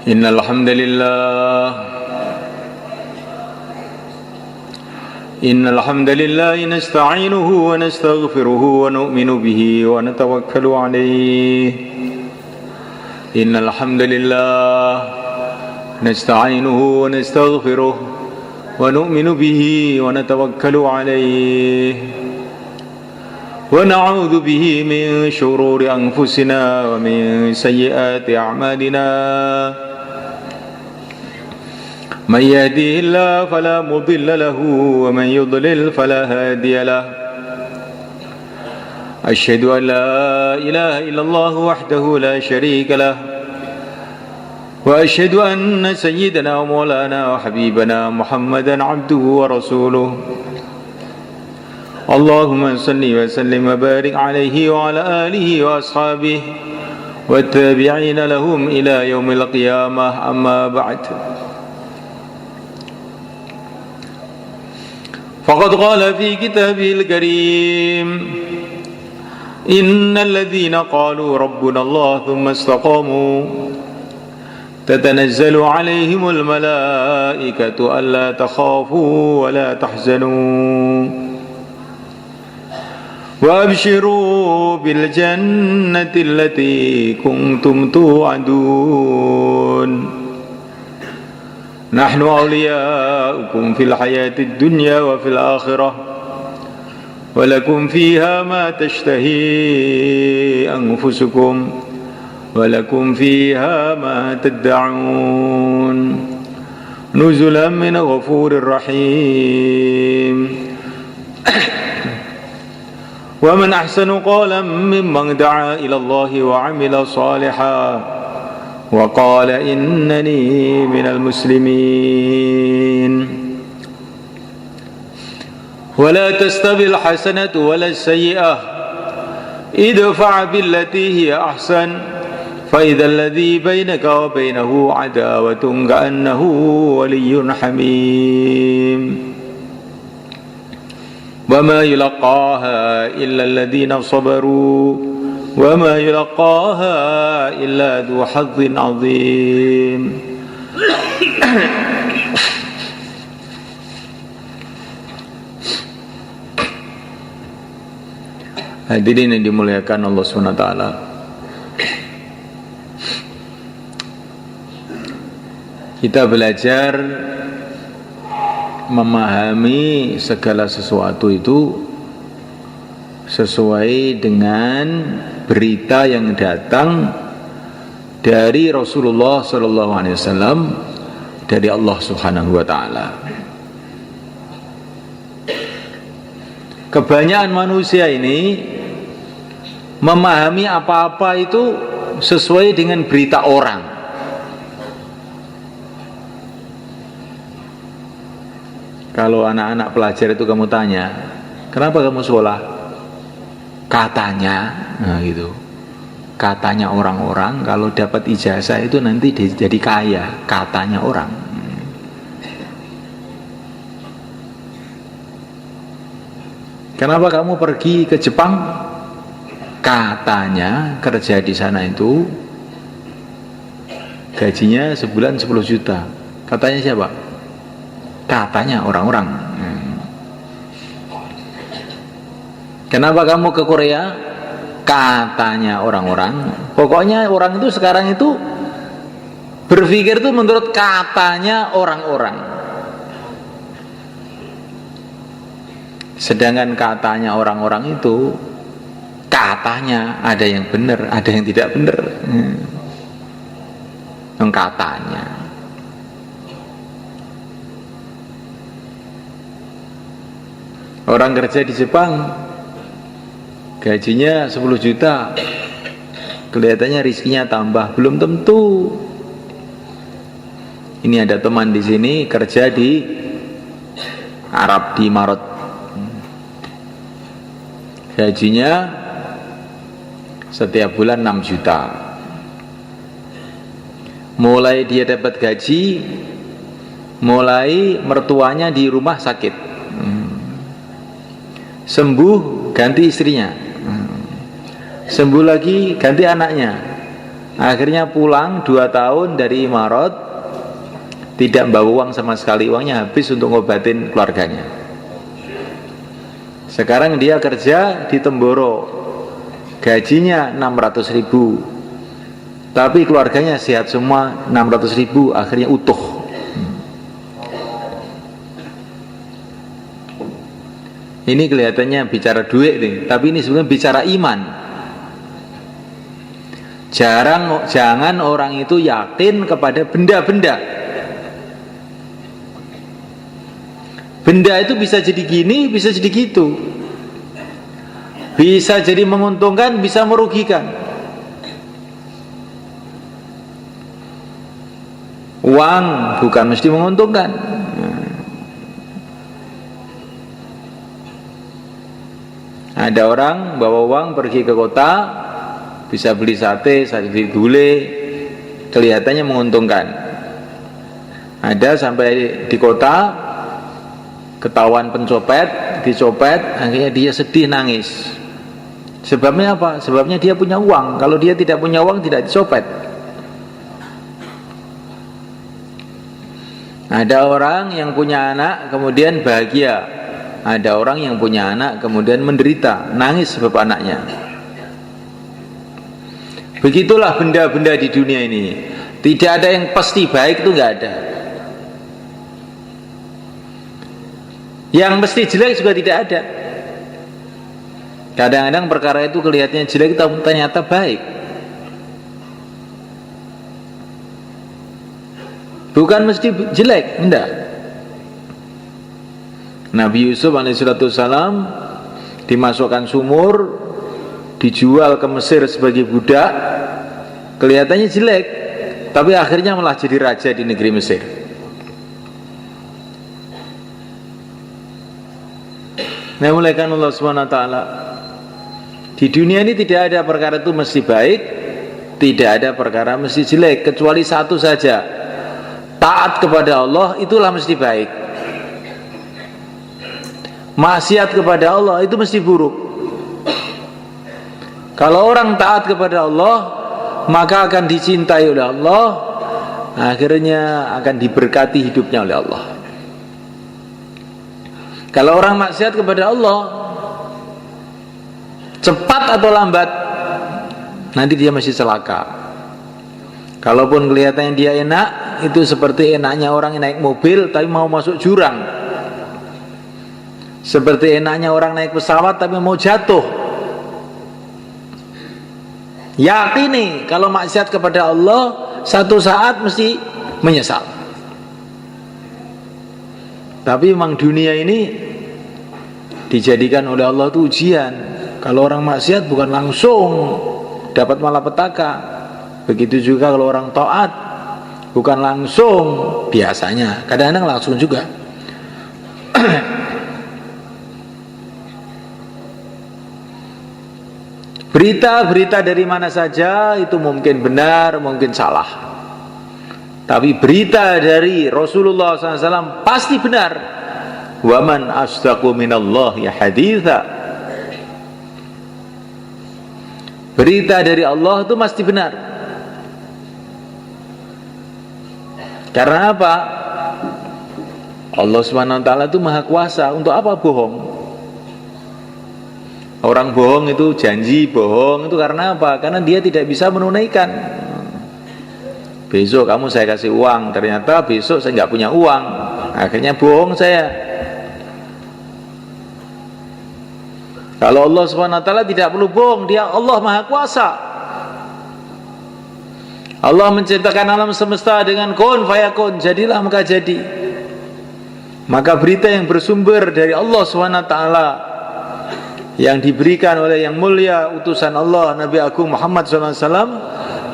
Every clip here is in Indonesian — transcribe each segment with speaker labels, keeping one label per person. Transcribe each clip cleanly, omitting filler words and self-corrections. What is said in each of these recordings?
Speaker 1: إن الحمد لله نستعينه ونستغفره ونؤمن به ونتوكل عليه. إن الحمد لله نستعينه ونستغفره ونؤمن به ونتوكل عليه ونعوذ به من شرور أنفسنا ومن سيئات أعمالنا. من يهده الله فلا مضل له ومن يضلل فلا هادي له. أشهد أن لا إله إلا الله وحده لا شريك له وأشهد أن سيدنا ومولانا وحبيبنا محمدا عبده ورسوله. اللهم صل وسلم وبارك عليه وعلى آله وأصحابه والتابعين لهم إلى يوم القيامة. أما بعد، فقد قال في كتابه الكريم: إن الذين قالوا ربنا الله ثم استقاموا تتنزل عليهم الملائكة ألا تخافوا ولا تحزنوا وأبشروا بالجنة التي كنتم توعدون. نحن أولياؤكم في الحياة الدنيا وفي الآخرة ولكم فيها ما تشتهي أنفسكم ولكم فيها ما تدعون نزلا من غفور رحيم. ومن أحسن قولا ممن دعا إلى الله وعمل صالحا وقال إنني من المسلمين. ولا تستوي الحسنة ولا السيئة ادفع بالتي هي أحسن فإذا الذي بينك وبينه عداوة كأنه ولي حميم. وما يلقاها إلا الذين صبروا وما يلقاها إلا ذو حظ عظيم. Hadirin yang dimuliakan Allah SWT, kita belajar memahami segala sesuatu itu sesuai dengan berita yang datang dari Rasulullah SAW, dari Allah Subhanahu wa Ta'ala. Kebanyakan manusia ini memahami apa-apa itu sesuai dengan berita orang. Kalau anak-anak pelajar itu kamu tanya, kenapa kamu sekolah? Katanya, nah gitu. Katanya orang-orang kalau dapat ijazah itu nanti jadi kaya. Katanya orang. Kenapa kamu pergi ke Jepang? Katanya kerja di sana itu gajinya sebulan 10 juta. Katanya siapa? Katanya orang-orang. Kenapa kamu ke Korea? Katanya orang-orang. Pokoknya orang itu sekarang itu berpikir itu menurut katanya orang-orang. Sedangkan katanya orang-orang itu katanya ada yang benar, ada yang tidak benar. Yang katanya. Orang kerja di Jepang gajinya 10 juta, kelihatannya rizkinya tambah, belum tentu. Ini ada teman di sini kerja di Arab, di Imarat, gajinya setiap bulan 6 juta. Mulai dia dapat gaji, mulai mertuanya di rumah sakit, sembuh ganti istrinya, sembuh lagi ganti anaknya, Akhirnya pulang 2 tahun dari Imarat, tidak bawa uang sama sekali, uangnya habis untuk ngobatin keluarganya. Sekarang dia kerja di Temboro, gajinya 600.000, tapi keluarganya sehat semua, 600.000 akhirnya utuh. Ini kelihatannya bicara duit nih, tapi ini sebenarnya bicara iman. Jangan orang itu yakin kepada benda-benda. Benda itu bisa jadi gini, bisa jadi gitu. Bisa jadi menguntungkan, bisa merugikan. Uang bukan mesti menguntungkan. Ada orang bawa uang pergi ke kota, bisa beli sate, beli gulai, kelihatannya menguntungkan. Ada sampai di kota, ketahuan pencopet, dicopet, akhirnya dia sedih nangis. Sebabnya apa? Sebabnya dia punya uang. Kalau dia tidak punya uang, tidak dicopet. Ada orang yang punya anak kemudian bahagia. Ada orang yang punya anak kemudian menderita, nangis sebab anaknya. Begitulah benda-benda di dunia ini. Tidak ada yang pasti baik, itu nggak ada. Yang mesti jelek juga tidak ada. Kadang-kadang perkara itu kelihatannya jelek tapi ternyata baik. Bukan mesti jelek, enggak. Nabi Yusuf alaihissalam dimasukkan sumur, dijual ke Mesir sebagai budak, kelihatannya jelek, tapi akhirnya malah jadi raja di negeri Mesir. Nah, mulaikan Allah Subhanahu wa taala, di dunia ini tidak ada perkara itu mesti baik, tidak ada perkara mesti jelek, kecuali satu saja, taat kepada Allah itulah mesti baik. Maksiat kepada Allah itu mesti buruk. Kalau orang taat kepada Allah, maka akan dicintai oleh Allah, akhirnya akan diberkati hidupnya oleh Allah. Kalau orang maksiat kepada Allah, cepat atau lambat nanti dia masih celaka. Kalaupun kelihatannya dia enak, itu seperti enaknya orang yang naik mobil tapi mau masuk jurang. Seperti enaknya orang naik pesawat tapi mau jatuh. Yakini kalau maksiat kepada Allah satu saat mesti menyesal. Tapi memang dunia ini dijadikan oleh Allah itu ujian. Kalau orang maksiat bukan langsung dapat malapetaka. Begitu juga kalau orang taat bukan langsung, biasanya kadang-kadang langsung juga. Berita-berita dari mana saja itu mungkin benar, mungkin salah. Tapi berita dari Rasulullah SAW pasti benar. Wa man asdaqu minallahi haditha. Berita dari Allah itu pasti benar. Karena apa? Allah Subhanahu wa taala itu maha kuasa. Untuk apa bohong? Orang bohong itu janji bohong itu karena apa? Karena dia tidak bisa menunaikan. Besok kamu saya kasih uang, ternyata besok saya nggak punya uang, akhirnya bohong saya. Kalau Allah Subhanahu wa taala tidak perlu bohong, dia Allah maha kuasa. Allah menciptakan alam semesta dengan kun fayakun, jadilah maka jadi. Maka berita yang bersumber dari Allah Subhanahu wa taala yang diberikan oleh yang mulia utusan Allah Nabi Agung Muhammad SAW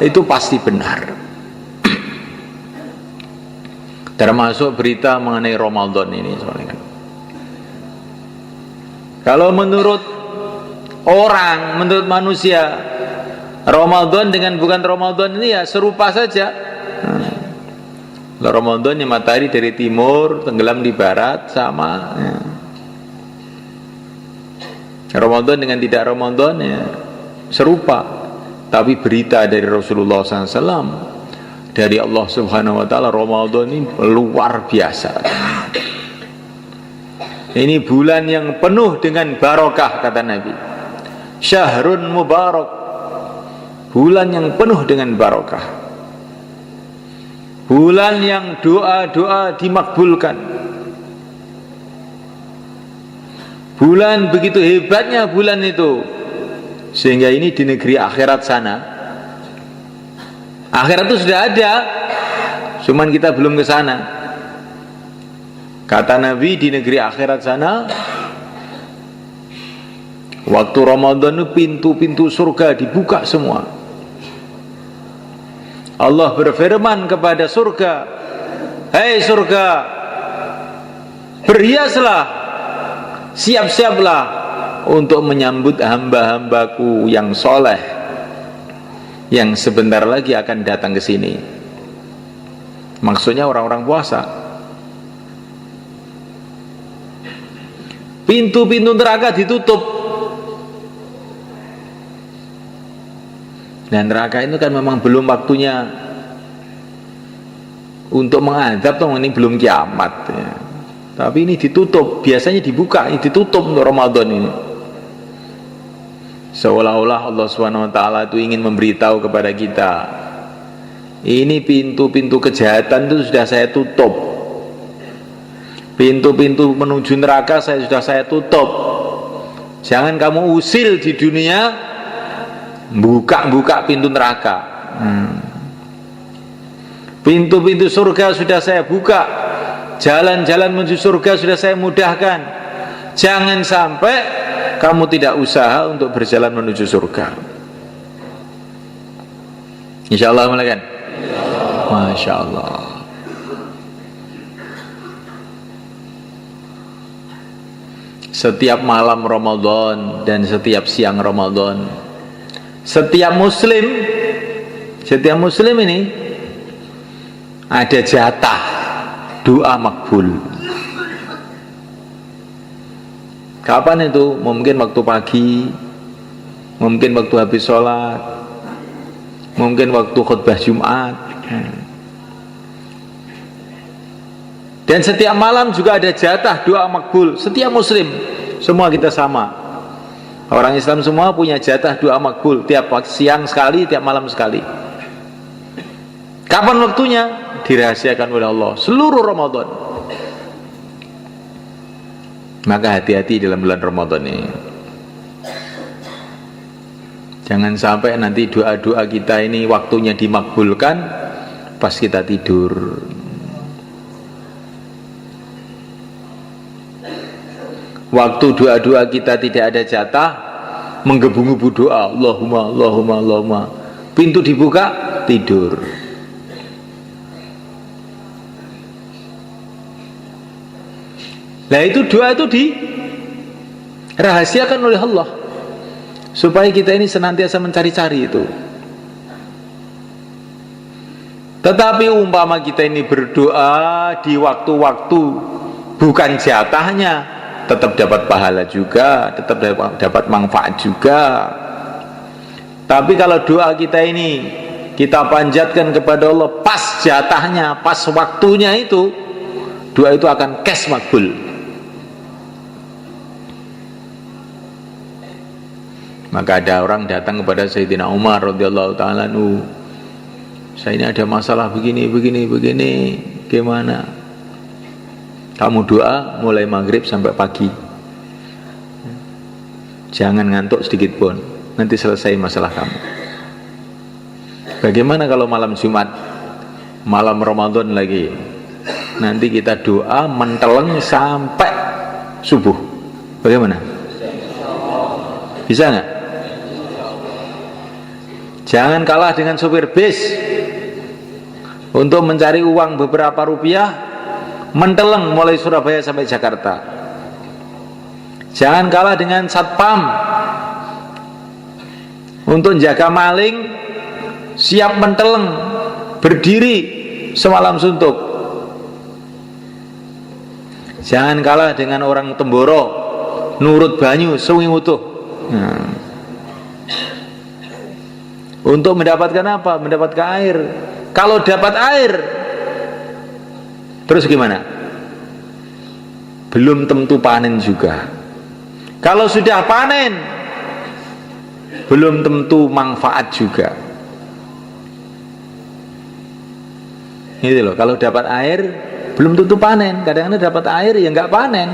Speaker 1: itu pasti benar. Termasuk berita mengenai Ramadan ini. Kalau menurut orang, menurut manusia, Ramadan dengan bukan Ramadan ini ya serupa saja. Ramadan yang matahari dari timur tenggelam di barat sama ya. Ramadan dengan tidak Ramadan ya serupa. Tapi berita dari Rasulullah SAW, dari Allah Subhanahu wa Ta'ala, Ramadan ini luar biasa. Ini bulan yang penuh dengan barokah, kata Nabi. Syahrun mubarak, bulan yang penuh dengan barokah, bulan yang doa-doa dimakbulkan, bulan begitu hebatnya bulan itu, sehingga ini di negeri akhirat sana, akhirat itu sudah ada, cuman kita belum ke sana. Kata Nabi, di negeri akhirat sana, waktu Ramadan itu pintu-pintu surga dibuka semua. Allah berfirman kepada surga, "Hei surga, berhiaslah, siap-siaplah untuk menyambut hamba-hambaku yang soleh, yang sebentar lagi akan datang ke sini." Maksudnya orang-orang puasa. Pintu-pintu neraka ditutup. Dan neraka itu kan memang belum waktunya untuk mengadab, toh ini belum kiamat ya. Tapi ini ditutup, biasanya dibuka, ini ditutup untuk Ramadan ini. Seolah-olah Allah SWT itu ingin memberitahu kepada kita, ini pintu-pintu kejahatan itu sudah saya tutup, pintu-pintu menuju neraka sudah saya tutup. Jangan kamu usil di dunia, buka-buka pintu neraka. Pintu-pintu surga sudah saya buka, jalan-jalan menuju surga sudah saya mudahkan. Jangan sampai kamu tidak usaha untuk berjalan menuju surga. Insyaallah, kan? Masya Allah. Setiap malam Ramadan dan setiap siang Ramadan, setiap muslim ini ada jatah doa makbul. Kapan itu? Mungkin waktu pagi, mungkin waktu habis sholat, mungkin waktu khutbah Jumat. Dan setiap malam juga ada jatah doa makbul. Setiap muslim, semua kita sama. Orang Islam semua punya jatah doa makbul, tiap siang sekali, tiap malam sekali. Kapan waktunya? Dirahasiakan oleh Allah seluruh Ramadan. Maka hati-hati dalam bulan Ramadan ini. Jangan sampai nanti doa-doa kita ini waktunya dimakbulkan pas kita tidur. Waktu doa-doa kita tidak ada jatah, menggebu-gebu doa, Allahumma, Allahumma, Allahumma. Pintu dibuka, tidur. Nah itu doa itu dirahasiakan oleh Allah, supaya kita ini senantiasa mencari-cari itu. Tetapi umpama kita ini berdoa di waktu-waktu bukan jatahnya, tetap dapat pahala juga, tetap dapat manfaat juga. Tapi kalau doa kita ini kita panjatkan kepada Allah pas jatahnya, pas waktunya itu, doa itu akan kes makbul. Maka ada orang datang kepada Sayyidina Umar radhiyallahu ta'ala anhu, saya ini ada masalah begini, gimana? Kamu doa mulai maghrib sampai pagi, jangan ngantuk sedikit pun, nanti selesai masalah kamu. Bagaimana kalau malam Jumat, malam Ramadan lagi, nanti kita doa menteleng sampai subuh, bagaimana? Bisa nggak? Jangan kalah dengan sopir bis untuk mencari uang beberapa rupiah, menteleng mulai Surabaya sampai Jakarta. Jangan kalah dengan satpam untuk jaga maling, siap menteleng, berdiri semalam suntuk. Jangan kalah dengan orang Temboro, nurut banyu sewengi utuh. Untuk mendapatkan apa? Mendapatkan air. Kalau dapat air, terus gimana? Belum tentu panen juga. Kalau sudah panen, belum tentu manfaat juga. Gitu loh. Kalau dapat air, belum tentu panen. Kadang-kadang dapat air ya nggak panen.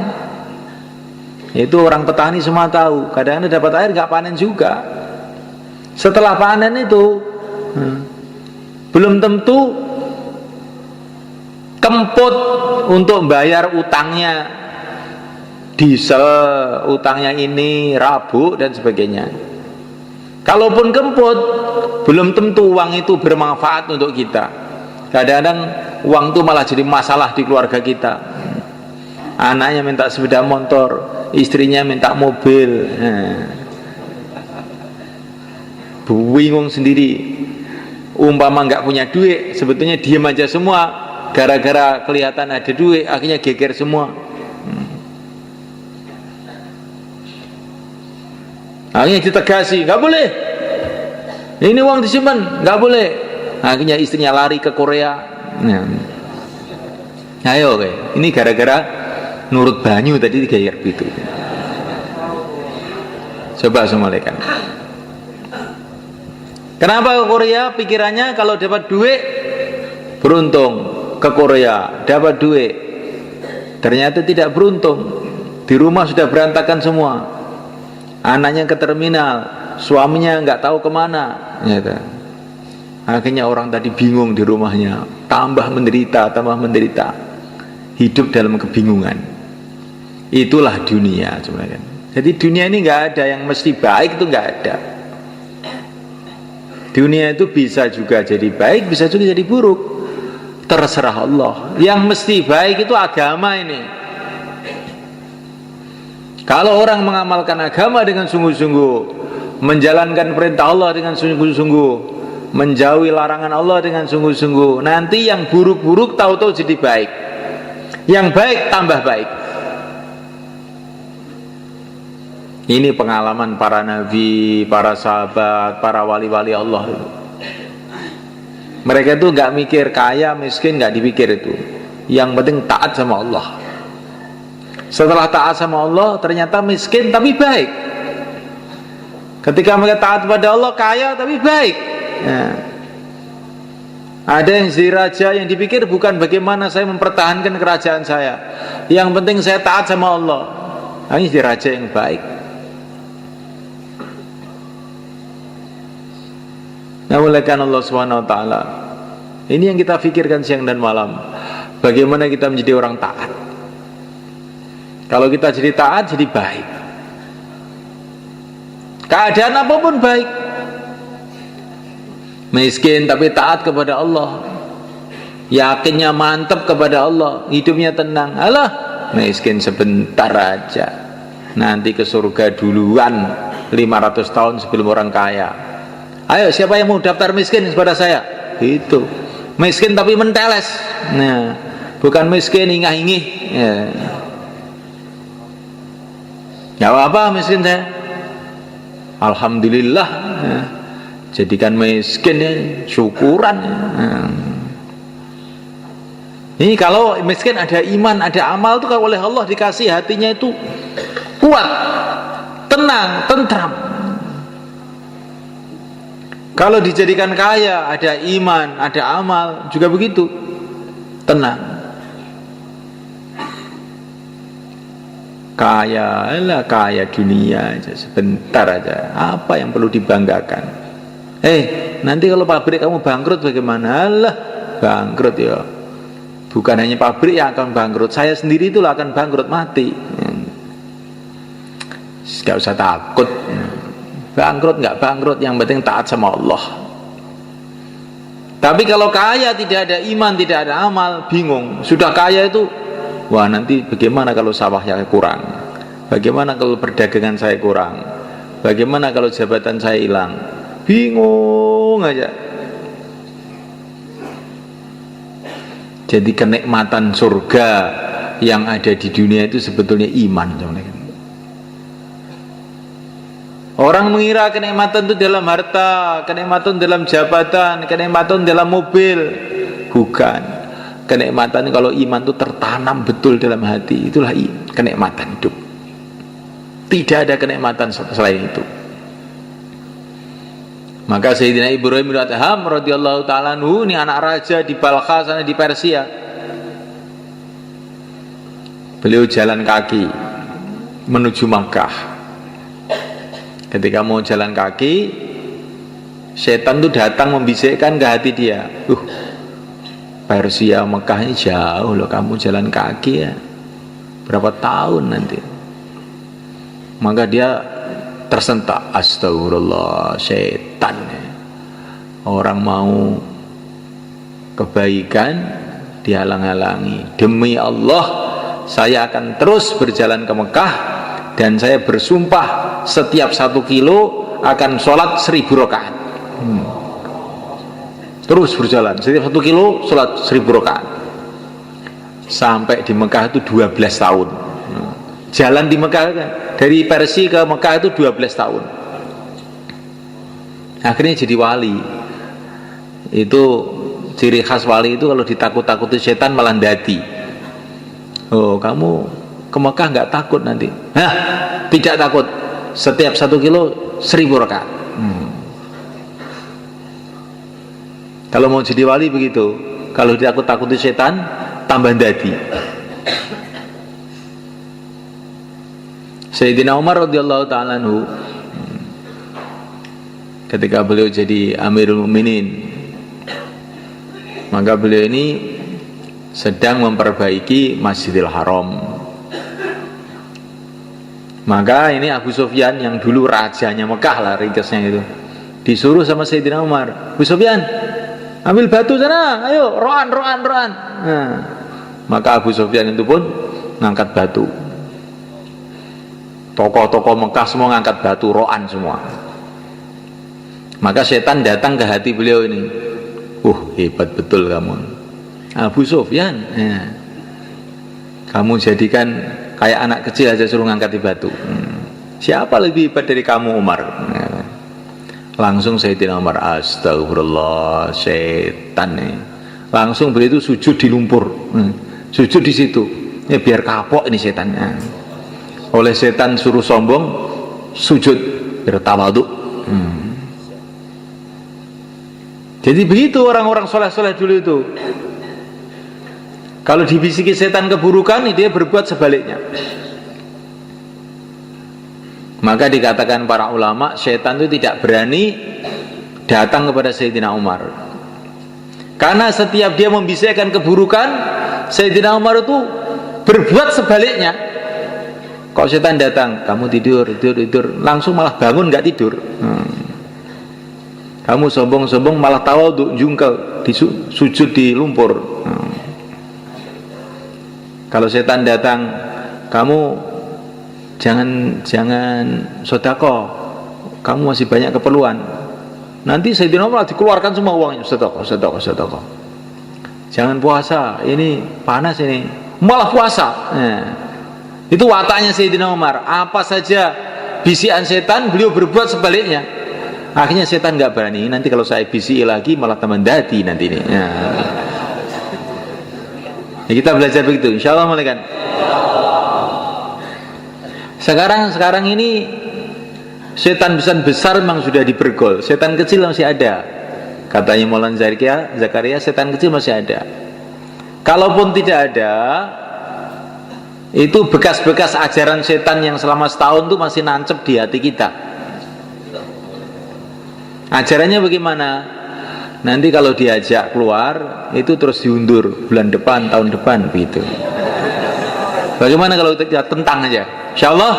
Speaker 1: Itu orang petani semua tahu. Kadang-kadang dapat air nggak panen juga. Setelah panen itu, belum tentu kemput untuk bayar utangnya, diesel, utangnya ini, rabuk dan sebagainya. Kalaupun kemput, belum tentu uang itu bermanfaat untuk kita. Kadang-kadang uang itu malah jadi masalah di keluarga kita. Anaknya minta sepeda motor, istrinya minta mobil. Bingung sendiri. Umpama nggak punya duit, sebetulnya diam aja semua. Gara-gara kelihatan ada duit, akhirnya geger semua. Akhirnya ditegasi, nggak boleh. Ini uang disimpan, nggak boleh. Akhirnya istrinya lari ke Korea. Ayo, ini gara-gara nurut banyu tadi kayak gitu. Coba semalaikan. Kenapa ke Korea? Pikirannya kalau dapat duit beruntung. Ke Korea dapat duit, ternyata tidak beruntung. Di rumah sudah berantakan semua. Anaknya ke terminal, suaminya nggak tahu kemana. Akhirnya orang tadi bingung di rumahnya, tambah menderita, hidup dalam kebingungan. Itulah dunia sebenarnya. Jadi dunia ini nggak ada yang mesti baik, itu nggak ada. Dunia itu bisa juga jadi baik, bisa juga jadi buruk. Terserah Allah. Yang mesti baik itu agama ini. Kalau orang mengamalkan agama dengan sungguh-sungguh, menjalankan perintah Allah dengan sungguh-sungguh, menjauhi larangan Allah dengan sungguh-sungguh, nanti yang buruk-buruk tahu-tahu jadi baik, yang baik tambah baik. Ini pengalaman para nabi, para sahabat, para wali-wali Allah. Mereka itu nggak mikir kaya miskin, nggak dipikir itu. Yang penting taat sama Allah. Setelah taat sama Allah, ternyata miskin tapi baik. Ketika mereka taat pada Allah, kaya tapi baik. Ada yang jadi raja, yang dipikir bukan bagaimana saya mempertahankan kerajaan saya. Yang penting saya taat sama Allah. Ini jadi raja yang baik. Namuliakan Allah Subhanahu wa taala. Ini yang kita pikirkan siang dan malam. Bagaimana kita menjadi orang taat. Kalau kita jadi taat, jadi baik. Keadaan apapun baik. Miskin tapi taat kepada Allah. Yakinnya mantap kepada Allah, hidupnya tenang. Alah, miskin sebentar aja. Nanti ke surga duluan 500 tahun sebelum orang kaya. Ayo, siapa yang mau daftar miskin kepada saya? Itu miskin tapi menteles. Nah, bukan miskin ingah-ingih. Ya apa miskin saya? Alhamdulillah. Jadikan miskin ya, syukuran. Ini kalau miskin ada iman, ada amal itu kalau oleh Allah dikasih hatinya itu kuat, tenang, tentram. Kalau dijadikan kaya, ada iman, ada amal, juga begitu, tenang. Kaya, lah kaya dunia aja, sebentar aja. Apa yang perlu dibanggakan? Nanti kalau pabrik kamu bangkrut bagaimana? Lah, bangkrut ya. Bukan hanya pabrik yang akan bangkrut, saya sendiri itulah akan bangkrut, mati. Gak usah takut. Bangkrut nggak bangkrut, yang penting taat sama Allah. Tapi kalau kaya tidak ada iman, tidak ada amal, bingung. Sudah kaya itu, wah nanti bagaimana kalau sawahnya kurang? Bagaimana kalau perdagangan saya kurang? Bagaimana kalau jabatan saya hilang? Bingung aja. Jadi kenikmatan surga yang ada di dunia itu sebetulnya iman. Orang mengira kenikmatan itu dalam harta, kenikmatan dalam jabatan, kenikmatan dalam mobil. Bukan. Kenikmatan kalau iman itu tertanam betul dalam hati, itulah kenikmatan hidup. Tidak ada kenikmatan selain itu. Maka Sayyidina Ibrahim bin Adham radhiyallahu ta'ala anhu, ini anak raja di Balkha sana di Persia. Beliau jalan kaki menuju Makkah. Ketika mau jalan kaki, setan itu datang membisikkan ke hati dia, Persia Mekah ini jauh loh, kamu jalan kaki ya berapa tahun nanti. Maka dia tersentak, astagfirullah, setan ya. Orang mau kebaikan dihalang-halangi. Demi Allah saya akan terus berjalan ke Mekah, dan saya bersumpah setiap 1 kilo akan sholat 1000 rakaat. Terus berjalan setiap 1 kilo sholat 1000 rakaat. Sampai di Mekah itu 12 tahun. Jalan di Mekah dari Persia ke Mekah itu 12 tahun. Akhirnya jadi wali. Itu ciri khas wali itu, kalau ditakut-takuti setan malah dadi. Oh, kamu ke Mekah nggak takut nanti? Hah, tidak takut. Setiap 1 kilo 1000 rakaat. Kalau mau jadi wali begitu. Kalau ditakut-takuti setan, tambah dadi. Sayyidina Umar radhiyallahu ta'ala anhu, ketika beliau jadi Amirul Mukminin, maka beliau ini sedang memperbaiki Masjidil Haram. Maka ini Abu Sufyan yang dulu rajanya Mekah lah, ringkasnya itu, disuruh sama Sayyidina Umar, Abu Sufyan, ambil batu sana, ayo, roan. Nah, maka Abu Sufyan itu pun ngangkat batu. Tokoh-tokoh Mekah semua ngangkat batu, roan semua. Maka setan datang ke hati beliau ini, hebat betul kamu, Abu Sufyan. Kamu jadikan kayak anak kecil aja suruh ngangkat batu. Siapa lebih hebat dari kamu, Umar? Langsung Sayyidina Umar, astagfirullah, setan nih. Langsung beliau itu sujud di lumpur, sujud di situ. Ya biar kapok ini setannya. Oleh setan suruh sombong, sujud bertawadhu. Jadi begitu orang-orang soleh-soleh dulu itu. Kalau dibisiki setan keburukan, dia berbuat sebaliknya. Maka dikatakan para ulama, setan itu tidak berani datang kepada Sayyidina Umar. Karena setiap dia membisikkan keburukan, Sayyidina Umar itu berbuat sebaliknya. Kok setan datang, kamu tidur, langsung malah bangun nggak tidur. Kamu sombong-sombong malah tawadhu, jungkel, sujud di lumpur. Kalau setan datang, kamu jangan sedekah, kamu masih banyak keperluan. Nanti Sayyidina Umar dikeluarkan semua uangnya, sedekah. Jangan puasa, ini panas ini, malah puasa. Itu wataknya Sayyidina Umar. Apa saja bisikan setan, beliau berbuat sebaliknya. Akhirnya setan nggak berani. Nanti kalau saya bisiki lagi malah teman dadi nanti ini. Ya, kita belajar begitu, insya Allah mulai kan. Sekarang ini setan besar memang sudah dibergol, setan kecil masih ada. Katanya Maulana Zakaria, setan kecil masih ada. Kalaupun tidak ada, itu bekas-bekas ajaran setan yang selama setahun itu masih nancep di hati kita. Ajarannya bagaimana? Nanti kalau diajak keluar, itu terus diundur bulan depan, tahun depan, begitu. Bagaimana kalau kita tentang aja? Insya Allah.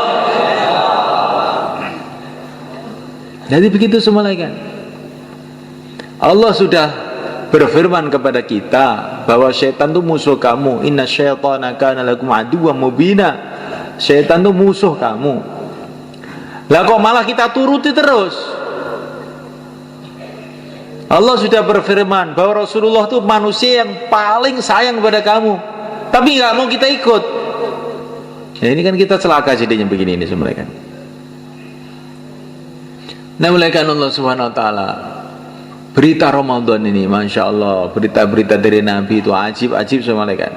Speaker 1: Jadi begitu semua lagi kan. Allah sudah berfirman kepada kita bahwa syaitan itu musuh kamu. Inna syaitana kana lakum aduwwan mubina. Syaitan itu musuh kamu. Lah kok malah kita turuti terus? Allah sudah berfirman bahwa Rasulullah itu manusia yang paling sayang kepada kamu, tapi nggak mau kita ikut. Ya ini kan kita celaka jadinya begini ini sebenarnya kan. Nah, mulaikan Allah Subhanahu wa taala. Berita Ramadan ini, Masya Allah, berita-berita dari Nabi itu ajib-ajib sama malaikat.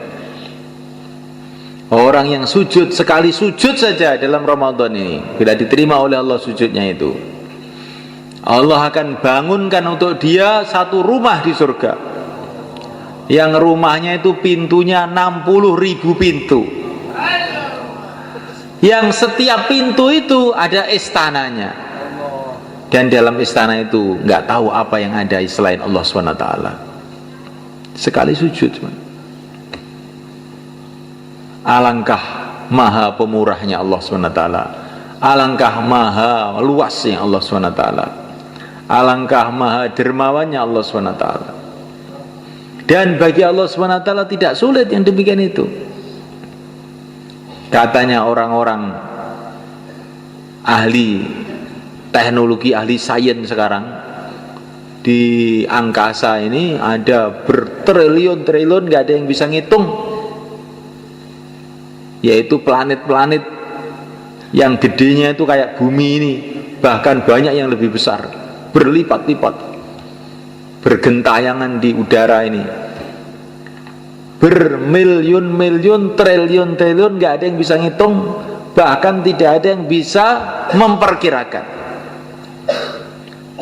Speaker 1: Orang yang sujud, sekali sujud saja dalam Ramadan ini, bila diterima oleh Allah sujudnya itu, Allah akan bangunkan untuk dia satu rumah di surga, yang rumahnya itu pintunya 60.000 pintu, yang setiap pintu itu ada istananya, dan dalam istana itu nggak tahu apa yang ada selain Allah SWT. Sekali sujud, alangkah maha pemurahnya Allah SWT, alangkah maha luasnya Allah SWT, alangkah maha dermawannya Allah SWT. Dan bagi Allah SWT tidak sulit yang demikian itu. Katanya orang-orang ahli teknologi, ahli sains sekarang di angkasa ini ada bertriliun-triliun, gak ada yang bisa ngitung, yaitu planet-planet yang gedenya itu kayak bumi ini, bahkan banyak yang lebih besar, berlipat-lipat, bergentayangan di udara ini, bermiliun-miliun, triliun-triliun, gak ada yang bisa ngitung, bahkan tidak ada yang bisa memperkirakan.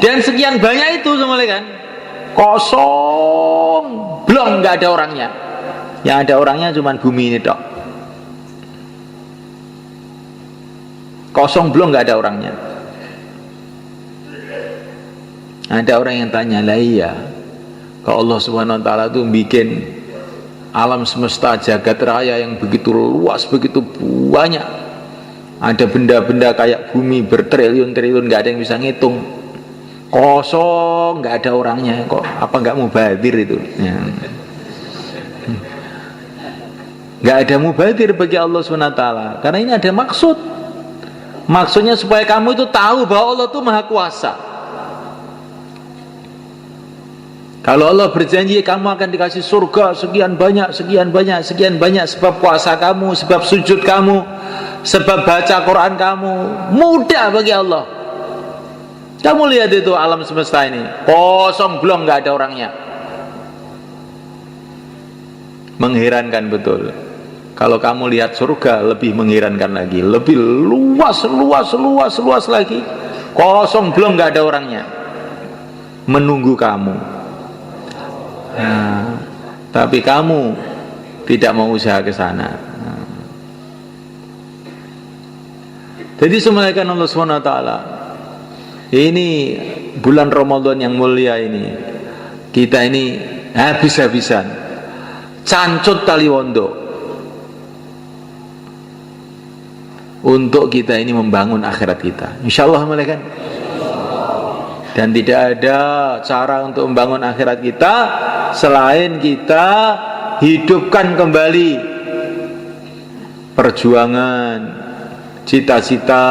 Speaker 1: Dan sekian banyak itu semua kan kosong, belum, nggak ada orangnya. Yang ada orangnya cuma bumi ini dok. Kosong, belum, nggak ada orangnya. Ada orang yang tanya, lah iya, kalau Allah Subhanahu Wa Taala tuh bikin alam semesta jagat raya yang begitu luas, begitu banyak, ada benda-benda kayak bumi bertriliun-triliun, nggak ada yang bisa ngitung. Kosong, nggak ada orangnya, kok apa nggak mubadir itu ya. Nggak ada mubadir bagi Allah SWT, karena ini ada maksudnya supaya kamu itu tahu bahwa Allah itu maha kuasa. Kalau Allah berjanji kamu akan dikasih surga sekian banyak, sekian banyak, sekian banyak, sebab puasa kamu, sebab sujud kamu, sebab baca Quran kamu, mudah bagi Allah. Kamu lihat itu alam semesta ini kosong, belum, nggak ada orangnya. Mengherankan betul. Kalau kamu lihat surga, lebih mengherankan lagi, lebih luas lagi. Kosong, belum, nggak ada orangnya, menunggu kamu. Nah, tapi kamu tidak mau usaha ke sana. Jadi semuanya Allah Subhanahu Wa Taala. Ini bulan Ramadan yang mulia ini, kita ini habis-habisan cancut tali wondo untuk kita ini membangun akhirat kita, insyaallah malaikat. Dan tidak ada cara untuk membangun akhirat kita selain kita hidupkan kembali perjuangan, cita-cita,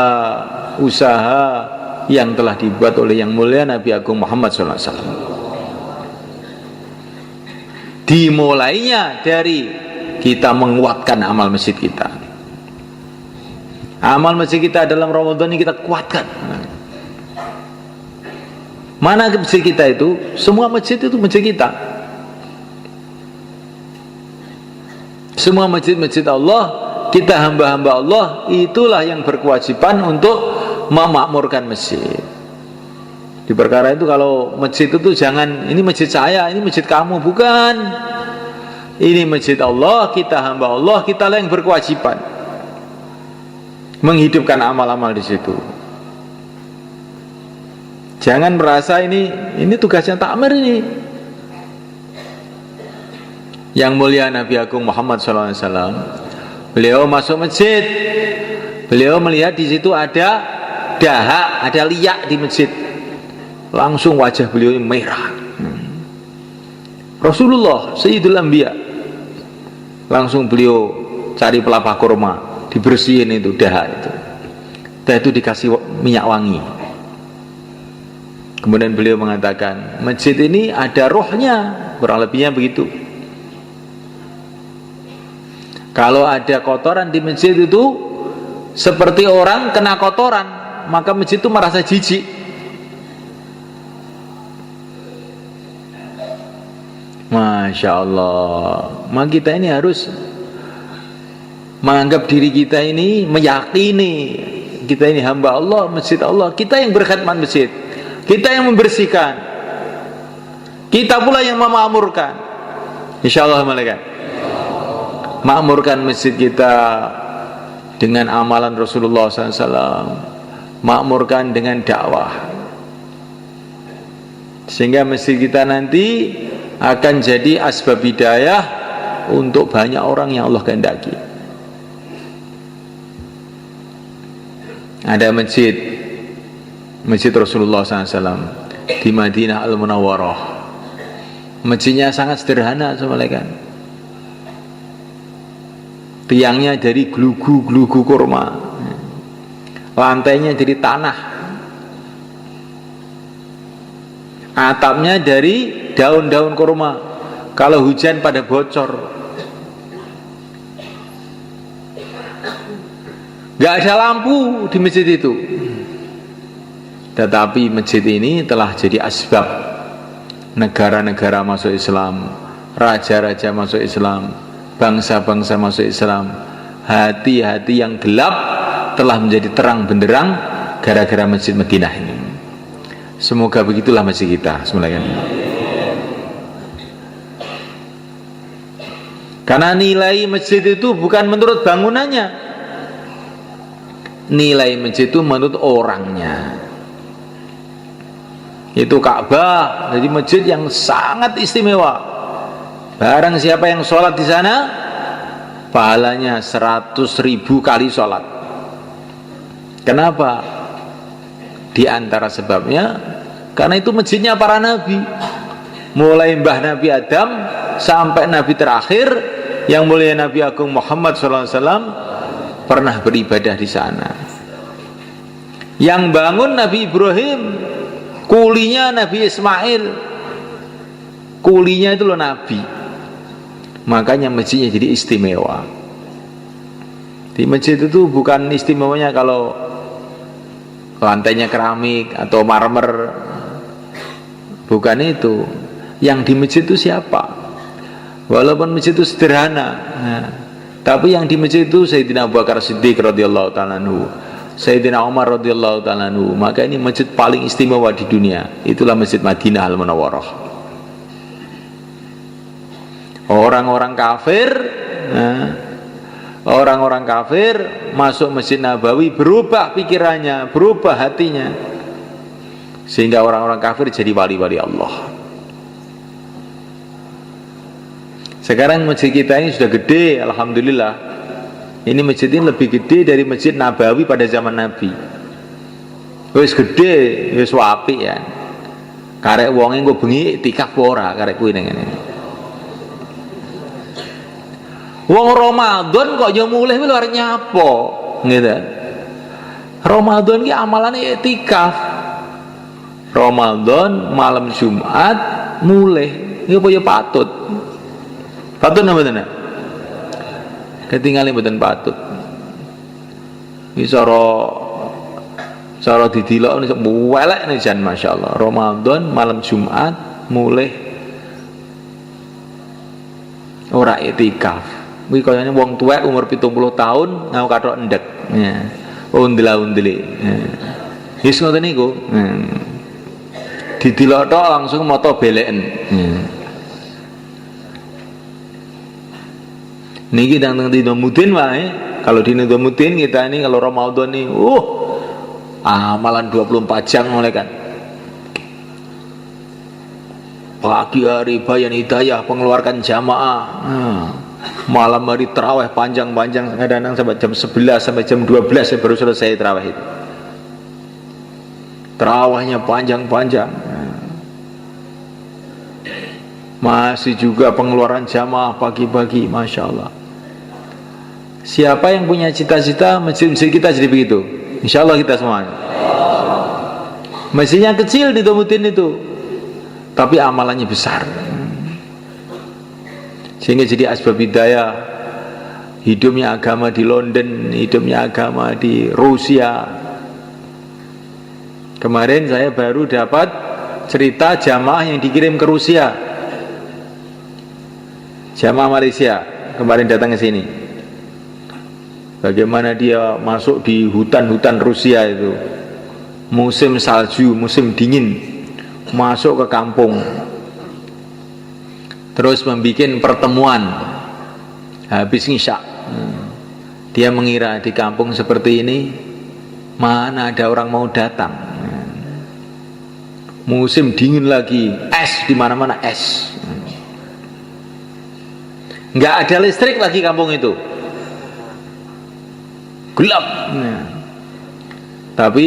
Speaker 1: usaha yang telah dibuat oleh yang mulia Nabi Agung Muhammad SAW. Dimulainya dari kita menguatkan amal masjid kita. Amal masjid kita dalam Ramadan ini kita kuatkan. Mana masjid kita itu? Semua masjid itu masjid kita. Semua masjid-masjid Allah, kita hamba-hamba Allah, itulah yang berkewajiban untuk memakmurkan masjid. Di perkara itu kalau masjid itu jangan ini masjid saya, ini masjid kamu, bukan. Ini masjid Allah, kita hamba Allah, kita lah yang berkewajiban menghidupkan amal-amal di situ. Jangan merasa ini tugasnya takmir ini. Yang mulia Nabi Agung Muhammad SAW, beliau masuk masjid, beliau melihat di situ ada dahak, ada liak di masjid, langsung wajah beliau ini merah. Rasulullah Sayyidul Anbiya, langsung beliau cari pelapah kurma, dibersihin itu dahak itu, dan itu dikasih minyak wangi. Kemudian beliau mengatakan, masjid ini ada rohnya, kurang lebihnya begitu. Kalau ada kotoran di masjid itu seperti orang kena kotoran, maka masjid itu merasa jijik. Masya Allah. Maka kita ini harus menganggap diri kita ini, meyakini kita ini hamba Allah, masjid Allah, kita yang berkhidmat masjid, kita yang membersihkan, kita pula yang memakmurkan. Insyaallah malaikat makmurkan masjid kita dengan amalan Rasulullah SAW, makmurkan dengan dakwah, sehingga masjid kita nanti akan jadi asbab hidayah untuk banyak orang yang Allah kehendaki. Ada masjid Rasulullah SAW di Madinah Al-Munawwarah. Masjidnya sangat sederhana, saudara. Tiangnya dari gelugu kurma, lantainya dari tanah, atapnya dari daun-daun kurma. Kalau hujan pada bocor. Gak ada lampu di masjid itu. Tetapi masjid ini telah jadi asbab negara-negara masuk Islam, raja-raja masuk Islam, bangsa-bangsa masuk Islam. Hati-hati yang gelap telah menjadi terang benderang gara-gara masjid Madinah ini. Semoga begitulah masjid kita semuanya. Karena nilai masjid itu bukan menurut bangunannya, nilai masjid itu menurut orangnya. Itu Ka'bah, jadi masjid yang sangat istimewa. Barang siapa yang sholat di sana, pahalanya 100.000 kali sholat. Kenapa? Di antara sebabnya, karena itu masjidnya para nabi, mulai mbah Nabi Adam sampai nabi terakhir yang mulia Nabi Agung Muhammad SAW pernah beribadah di sana. Yang bangun Nabi Ibrahim, kulinya Nabi Ismail, kulinya itu loh nabi. Makanya masjidnya jadi istimewa. Di masjid itu bukan istimewanya kalau lantainya keramik atau marmer, bukan itu. Yang di masjid itu siapa? Walaupun masjid itu sederhana, tapi yang di masjid itu Sayyidina Abu Bakar Siddiq radhiyallahu ta'ala anhu, Sayyidina Umar radhiyallahu ta'ala anhu. Maka ini masjid paling istimewa di dunia. Itulah Masjid Madinah Al-Munawwarah. Orang-orang kafir masuk Masjid Nabawi, berubah pikirannya, berubah hatinya, sehingga orang-orang kafir jadi wali-wali Allah. Sekarang masjid kita ini sudah gede, alhamdulillah. Ini masjid ini lebih gede dari Masjid Nabawi pada zaman Nabi. Wis gede, wis apik ya. Karek wonge engko bengi iktikaf ora karek kuwi ning ngene. Wong Ramadan kok yo mulih kuwi arep nyapo, gitu. Ramadan ki amalane iktikaf. Ramadan malam Jumat mulih, iki apa ya patut. Patut napa mboten? Ketinggalan mboten patut. Iki cara didilok niku welek nih jan masyaallah. Ramadan malam Jumat mulih ora iktikaf. Kuwi kayane wong tuwek umur 70 tahun ngau kathok endek. Ya. Undela-undeli. Wis ngoten niku. Didilok tok langsung moto beleken. Niki tentang Nizamuddin wae. Kalau di Nizamuddin kita ini kalau Ramadan nih, amalan 24 jam mulai kan. Pagi hari bayan hidayah pengeluarkan jamaah. Malam hari tarawih panjang-panjang, kadang-kadang sampai jam 11 sampai jam 12 saya baru selesai tarawih itu. Tarawihnya panjang-panjang. Masih juga pengeluaran jamaah pagi-pagi, masya Allah. Siapa yang punya cita-cita masjid-masjid kita jadi begitu? Insya Allah kita semua. Masjidnya kecil di Nizamuddin itu, tapi amalannya besar, sehingga jadi asbab hidayah. Hidupnya agama di London, hidupnya agama di Rusia. Kemarin saya baru dapat cerita jamaah yang dikirim ke Rusia. Jamaah Malaysia kemarin datang ke sini. Bagaimana dia masuk di hutan-hutan Rusia itu, musim salju, musim dingin, masuk ke kampung, terus membuat pertemuan habis ngisya. Dia mengira di kampung seperti ini mana ada orang mau datang. Musim dingin lagi, es di mana-mana es. Nggak ada listrik lagi kampung itu, gelap. Tapi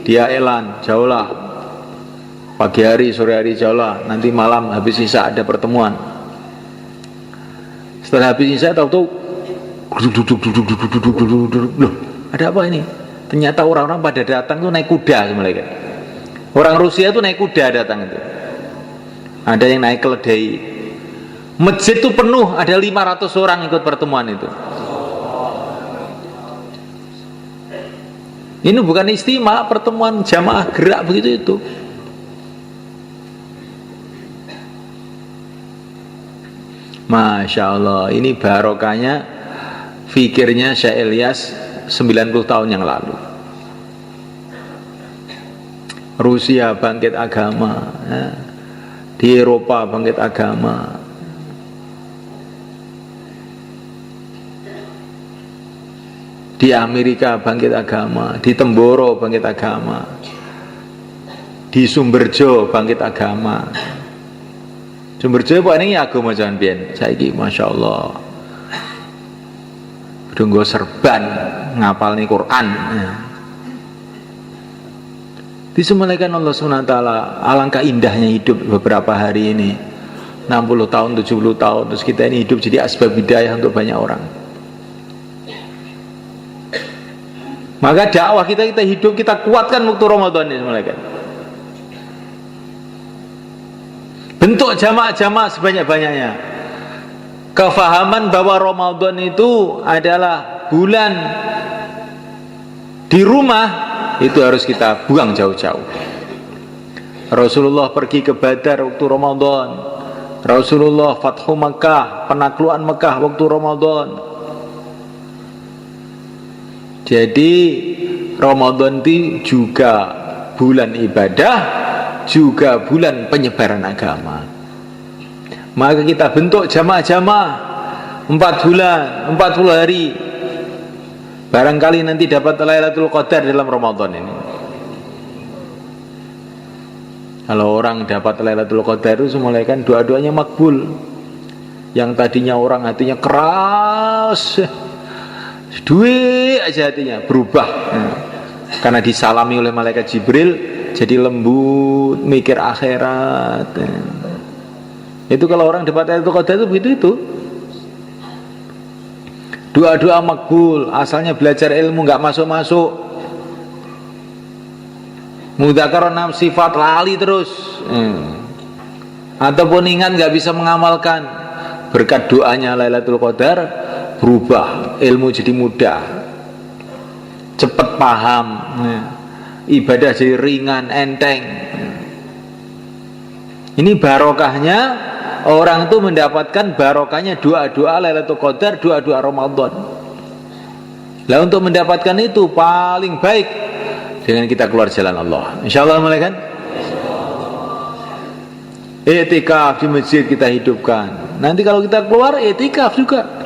Speaker 1: dia elan, jauhlah, pagi hari, sore hari jauhlah, nanti malam habis isya ada pertemuan. Setelah habis isya tahu-tahu loh, ada apa ini? Ternyata orang-orang pada datang tuh naik kuda semuanya. Orang Rusia tuh naik kuda datang itu. Ada yang naik keledai. Masjid itu penuh, ada 500 orang ikut pertemuan itu. Ini bukan istimewa, pertemuan jamaah gerak begitu itu. Masya Allah, ini barokahnya fikirnya Syekh Ilyas 90 tahun yang lalu. Rusia bangkit agama, di Eropa bangkit agama, di Amerika bangkit agama, di Temboro bangkit agama, di Sumberjo bangkit agama. Sumberjo apa ini agama jangan biyen saiki Masya Allah udah nggo serban ngapal nih Quran. Disemelekan Allah SWT. Alangkah indahnya hidup beberapa hari ini, 60 tahun, 70 tahun, terus kita ini hidup jadi asbab hidayah untuk banyak orang. Maka dakwah kita hidup, kita kuatkan waktu Ramadan ini semelekan. Bentuk jamaah-jamaah sebanyak-banyaknya. Kefahaman bahwa Ramadan itu adalah bulan di rumah, itu harus kita buang jauh-jauh. Rasulullah pergi ke Badar waktu Ramadan. Rasulullah Fathu Makkah, penaklukan Mekah waktu Ramadan. Jadi Ramadan itu juga bulan ibadah, juga bulan penyebaran agama. Maka kita bentuk jamaah-jamaah 4 bulan, 40 hari. Barangkali nanti dapat Lailatul Qadar dalam Ramadan ini. Kalau orang dapat Lailatul Qadar itu semulai kan doa-doanya makbul. Yang tadinya orang hatinya keras, duit aja hatinya berubah. Karena disalami oleh malaikat Jibril, jadi lembut, mikir akhirat. Itu kalau orang dapat Lailatul Qadar itu begitu itu. Doa-doa makbul, asalnya belajar ilmu nggak masuk-masuk. Mudzakarah 6 sifat lali terus. Ataupun ingat nggak bisa mengamalkan. Berkat doanya Lailatul Qadar berubah, ilmu jadi mudah, cepat paham, ibadah jadi ringan, enteng. Ini barokahnya orang itu mendapatkan barokahnya doa-doa Lailatul Qadar, doa-doa Ramadan. Lah untuk mendapatkan itu paling baik dengan kita keluar jalan Allah. Insyaallah mulai kan? I'tikaf di masjid kita hidupkan. Nanti kalau kita keluar i'tikaf juga.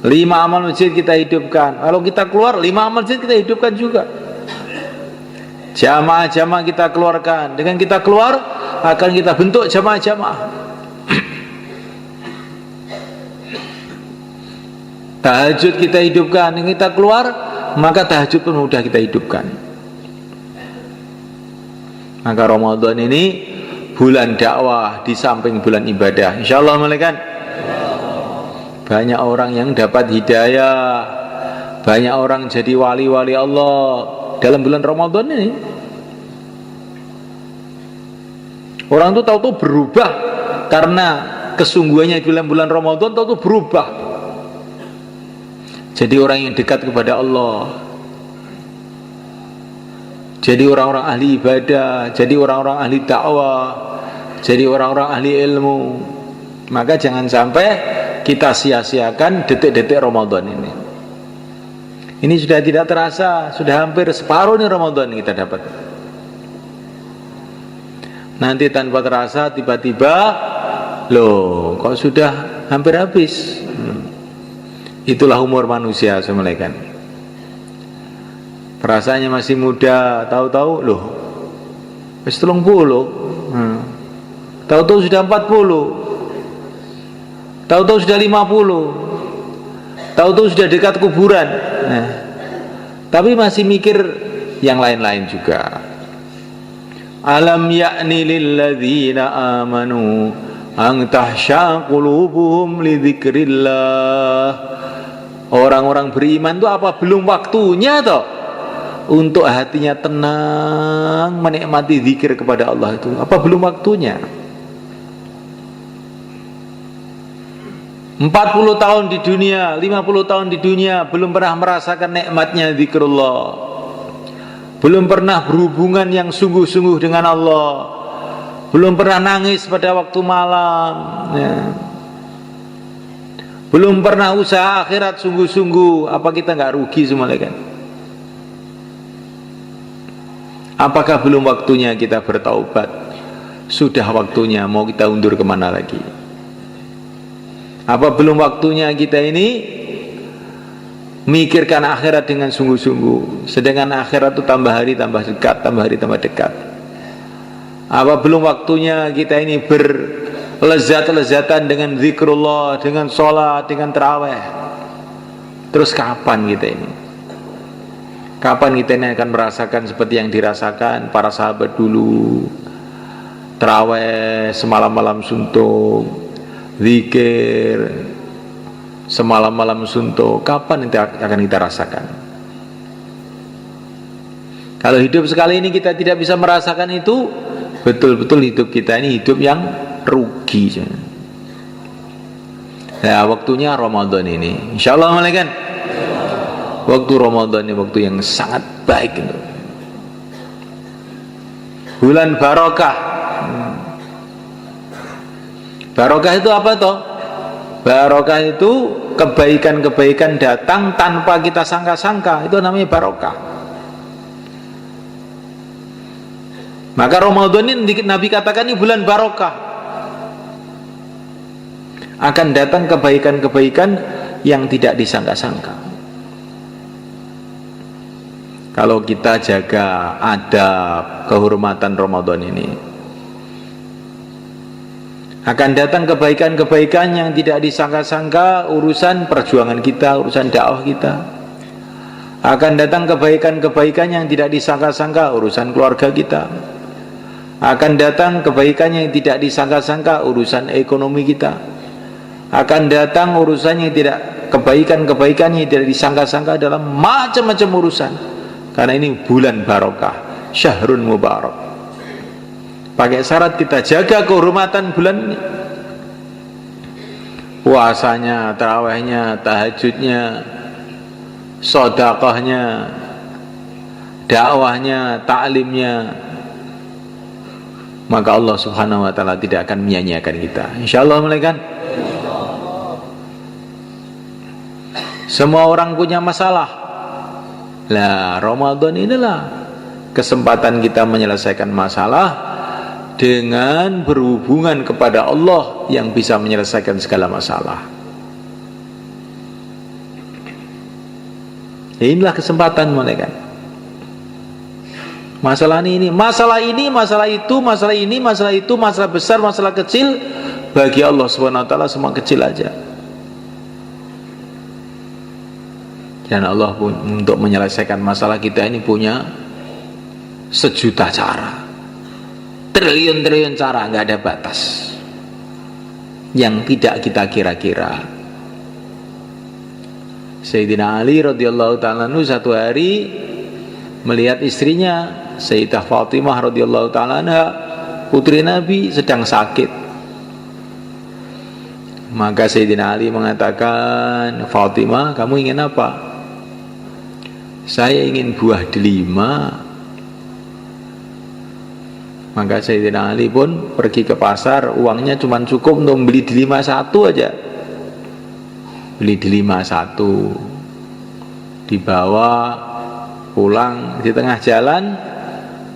Speaker 1: 5 amal masjid kita hidupkan. Kalau kita keluar 5 amal masjid kita hidupkan juga. Jamaah-jamaah kita keluarkan. Dengan kita keluar akan kita bentuk jamaah-jamaah. Tahajud kita hidupkan. Dengan kita keluar maka tahajud pun mudah kita hidupkan. Maka Ramadan ini bulan dakwah di samping bulan ibadah. Insyaallah malaikat. Banyak orang yang dapat hidayah, banyak orang jadi wali-wali Allah dalam bulan Ramadan ini. Orang tuh tahu-tahu berubah karena kesungguhannya di bulan Ramadan, tahu-tahu berubah. Jadi orang yang dekat kepada Allah, jadi orang-orang ahli ibadah, jadi orang-orang ahli dakwah, jadi orang-orang ahli ilmu. Maka jangan sampai kita sia-siakan detik-detik Ramadan ini. Ini sudah tidak terasa, sudah hampir separuh nih Ramadan kita dapat. Nanti tanpa terasa tiba-tiba, loh kok sudah hampir habis. Itulah umur manusia semelekan. Perasaannya masih muda, tahu-tahu loh wis 30. Tahu-tahu sudah 40. Tahu-tahu sudah 50. Tahu-tahu sudah dekat kuburan. Nah, tapi masih mikir yang lain-lain juga. Alam ya'ni lilladzina amanu an tahsya qulubuhum li dzikrillah. Orang-orang beriman itu apa belum waktunya toh untuk hatinya tenang menikmati zikir kepada Allah itu? Apa belum waktunya? 40 tahun di dunia, 50 tahun di dunia belum pernah merasakan nikmatnya zikrullah. Belum pernah berhubungan yang sungguh-sungguh dengan Allah. Belum pernah nangis pada waktu malam, ya. Belum pernah usaha akhirat sungguh-sungguh. Apa kita nggak rugi semua kan? Apakah belum waktunya kita bertaubat? Sudah waktunya, mau kita undur kemana lagi? Apa belum waktunya kita ini mikirkan akhirat dengan sungguh-sungguh? Sedangkan akhirat itu tambah hari tambah dekat, tambah hari tambah dekat. Apa belum waktunya kita ini berlezat-lezatan dengan zikrullah, dengan sholat, dengan tarawih? Terus kapan kita ini? Kapan kita ini akan merasakan seperti yang dirasakan para sahabat dulu? Tarawih semalam-malam suntuk, zikir semalam-malam suntuk. Kapan itu akan kita rasakan? Kalau hidup sekali ini kita tidak bisa merasakan itu, betul-betul hidup kita ini hidup yang rugi. Nah, waktunya Ramadan ini, insyaallah malaikat. Waktu Ramadan ini waktu yang sangat baik itu. Bulan barokah. Barokah itu apa toh? Barokah itu kebaikan-kebaikan datang tanpa kita sangka-sangka. Itu namanya barokah. Maka Ramadan ini Nabi katakan ini bulan barokah. Akan datang kebaikan-kebaikan yang tidak disangka-sangka. Kalau kita jaga adab kehormatan Ramadan ini, akan datang kebaikan-kebaikan yang tidak disangka-sangka. Urusan perjuangan kita, urusan dakwah kita. Akan datang kebaikan-kebaikan yang tidak disangka-sangka. Urusan keluarga kita. Akan datang kebaikan yang tidak disangka-sangka. Urusan ekonomi kita. Akan datang urusan yang tidak, kebaikan-kebaikan yang tidak disangka-sangka dalam macam-macam urusan. Karena ini bulan barokah, syahrun mubarak. Pakai syarat kita jaga kehormatan bulan ini. Puasanya, tarawihnya, tahajudnya, sedekahnya, dakwahnya, taklimnya. Maka Allah Subhanahu wa taala tidak akan menyia-nyiakan kita. Insyaallah malaikat. Semua orang punya masalah. Lah, Ramadan inilah kesempatan kita menyelesaikan masalah dengan berhubungan kepada Allah yang bisa menyelesaikan segala masalah. Inilah kesempatan malaikat. Masalah ini, masalah itu, masalah ini, masalah itu, masalah besar, masalah kecil, bagi Allah Subhanahu wa taala semua kecil aja. Dan Allah pun untuk menyelesaikan masalah kita ini punya sejuta cara, triliun-triliun cara, nggak ada batas yang tidak kita kira-kira. Sayyidina Ali radhiyallahu ta'ala anhu satu hari melihat istrinya Sayyidah Fatimah radhiyallahu ta'ala anha, putri Nabi, sedang sakit. Maka Sayyidina Ali mengatakan, Fatimah, kamu ingin apa? Saya ingin buah delima. Maka Sayyidina Ali pun pergi ke pasar, uangnya cuma cukup untuk beli delima satu aja. Beli delima satu, dibawa pulang. Di tengah jalan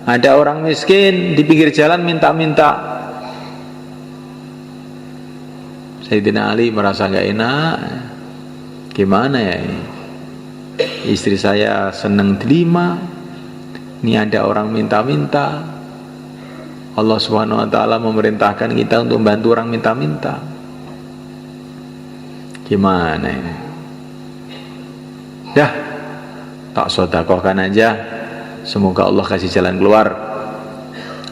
Speaker 1: ada orang miskin di pinggir jalan minta-minta. Sayyidina Ali merasa gak enak, gimana ya ini, istri saya seneng delima, ini ada orang minta-minta. Allah Subhanahu wa ta'ala memerintahkan kita untuk membantu orang minta-minta. Gimana ini? Dah, tak sodakohkan aja, semoga Allah kasih jalan keluar.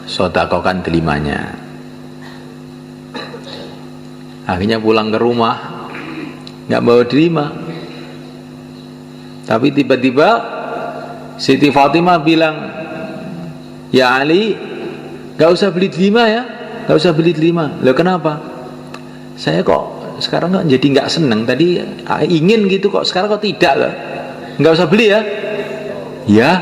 Speaker 1: Sodakohkan delimanya. Akhirnya pulang ke rumah, nggak bawa delima. Tapi tiba-tiba Siti Fatimah bilang, ya Ali, gak usah beli delima ya, gak usah beli delima. Loh kenapa? Saya kok sekarang kok jadi gak seneng. Tadi ingin gitu kok, sekarang kok tidak loh. Gak usah beli ya. Ya,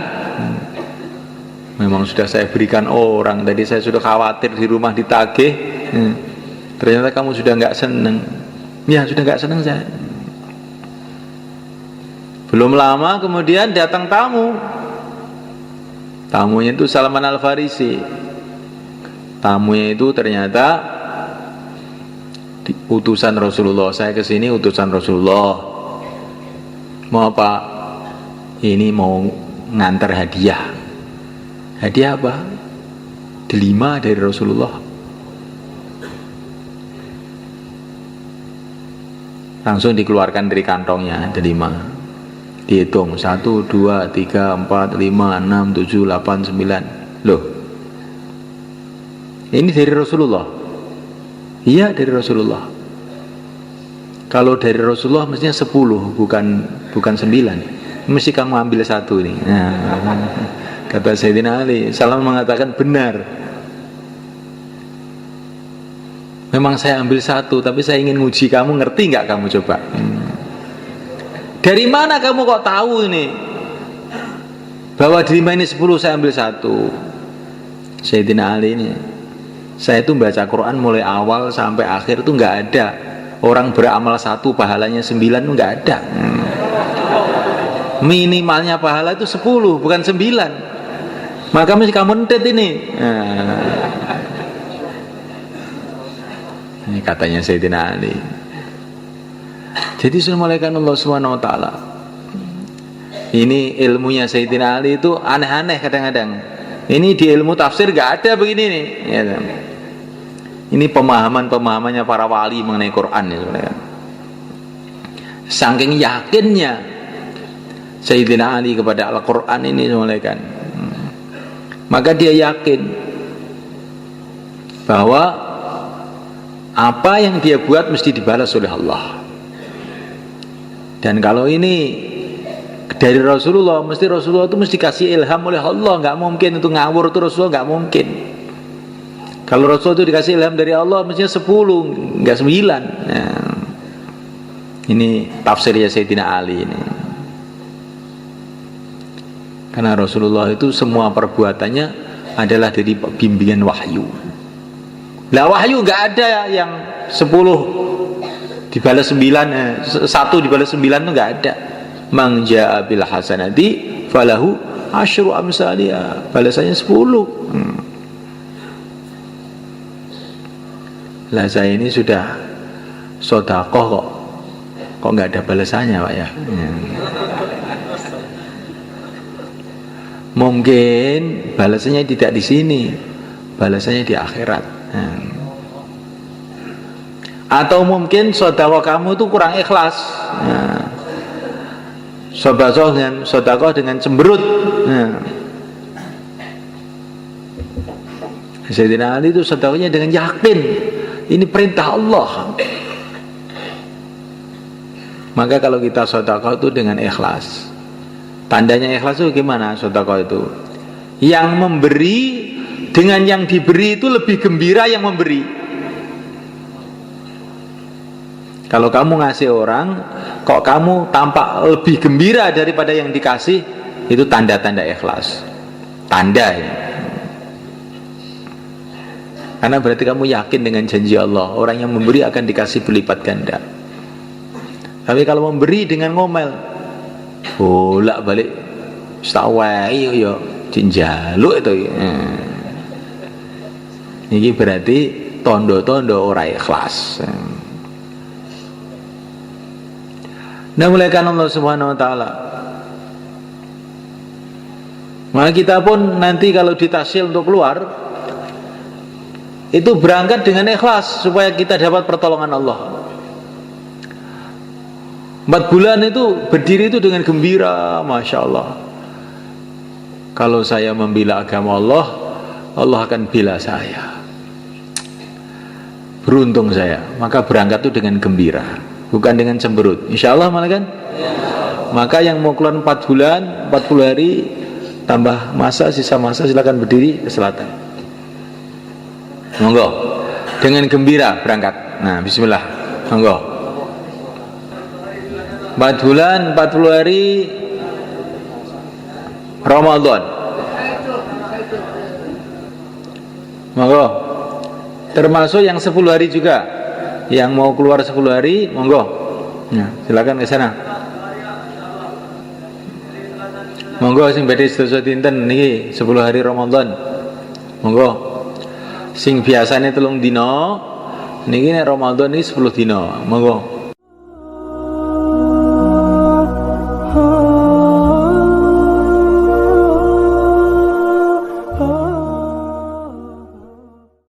Speaker 1: memang sudah saya berikan orang. Tadi saya sudah khawatir di rumah ditagih. Ternyata kamu sudah gak seneng. Ya sudah gak seneng saya. Belum lama kemudian datang tamu. Tamunya itu Salman Al-Farisi. Tamunya itu ternyata utusan Rasulullah. Saya kesini utusan Rasulullah. Mau apa? Ini mau ngantar hadiah. Hadiah apa? Delima dari Rasulullah. Langsung dikeluarkan dari kantongnya delima. Dihitung 1, 2, 3, 4, 5, 6, 7, 8, 9. Loh, ini dari Rasulullah. Iya dari Rasulullah. Kalau dari Rasulullah mestinya 10, bukan 9. Mesti kamu ambil 1 ini. Nah, kata Sayyidina Ali, Salam mengatakan benar. Memang saya ambil 1, tapi saya ingin nguji kamu, ngerti nggak kamu coba? Dari mana kamu kok tahu ini? Bahwa delima ini 10, saya ambil 1. Sayyidina Ali ini, saya itu baca Quran mulai awal sampai akhir itu nggak ada orang beramal 1 pahalanya 9 itu nggak ada. Minimalnya pahala itu 10 bukan 9. Maka mesti kamu entet ini. Ini katanya Sayyidina Ali. Jadi sudah mulaikan Allah Subhanahu wa ta'ala. Ini ilmunya Sayyidina Ali itu aneh-aneh kadang-kadang. Ini di ilmu tafsir nggak ada begini nih. Ya. Ini pemahamannya para wali mengenai Quran ya, sebenarnya. Saking yakinnya Sayyidina Ali kepada Al-Quran ini sebenarnya. Maka dia yakin bahwa apa yang dia buat mesti dibalas oleh Allah. Dan kalau ini dari Rasulullah, mesti Rasulullah itu mesti kasih ilham oleh Allah. Nggak mungkin itu ngawur, itu Rasulullah nggak mungkin. Kalau Rasul itu dikasih ilham dari Allah mestinya 10, enggak 9. Nah, ini tafsirnya Sayyidina Ali ini. Karena Rasulullah itu semua perbuatannya adalah dari bimbingan wahyu. Lah wahyu enggak ada yang 10 dibalas 9, 1 dibalas 9 itu enggak ada. Man jaa bil hasanati falahu asyru amsalha. Balasannya 10. Lah saya ini sudah sedekah kok nggak ada balasannya Pak ya. Mungkin balasannya tidak di sini, balasannya di akhirat. Atau mungkin sedekah kamu itu kurang ikhlas. Sedekah dengan cemberut. Sayyidina Ali itu sedekahnya dengan yakin. Ini perintah Allah. Maka kalau kita sedekah itu dengan ikhlas. Tandanya ikhlas itu gimana sedekah itu? Yang memberi dengan yang diberi itu lebih gembira yang memberi. Kalau kamu ngasih orang, kok kamu tampak lebih gembira daripada yang dikasih, itu tanda-tanda ikhlas. Tanda ya. Karena berarti kamu yakin dengan janji Allah, orang yang memberi akan dikasih berlipat ganda. Tapi kalau memberi dengan ngomel, bolak balik stawai yo jinjaluk itu. Ini berarti tondo-tondo ora ikhlas. Nah, mulaikan Allah Subhanahu wa taala. Maka kita pun nanti kalau ditasil untuk keluar itu berangkat dengan ikhlas supaya kita dapat pertolongan Allah. 4 bulan itu berdiri itu dengan gembira, Masya Allah. Kalau saya membela agama Allah, Allah akan bela saya. Beruntung saya. Maka berangkat itu dengan gembira, bukan dengan cemberut. Insya Allah malah kan. Maka yang mau keluar 4 bulan, 40 hari tambah masa, sisa masa, silakan berdiri ke selatan. Monggo. Dengan gembira berangkat. Nah, bismillah. Monggo. 4 bulan 40 hari Ramadan. Monggo. Termasuk yang 10 hari juga. Yang mau keluar 10 hari, monggo. Nah, silakan ke sana. Monggo sing badhe sedasa dinten niki 10 hari Ramadan. Monggo. Sing biasane 3 dina, niki nek Ramadan iki 10 dina. Monggo.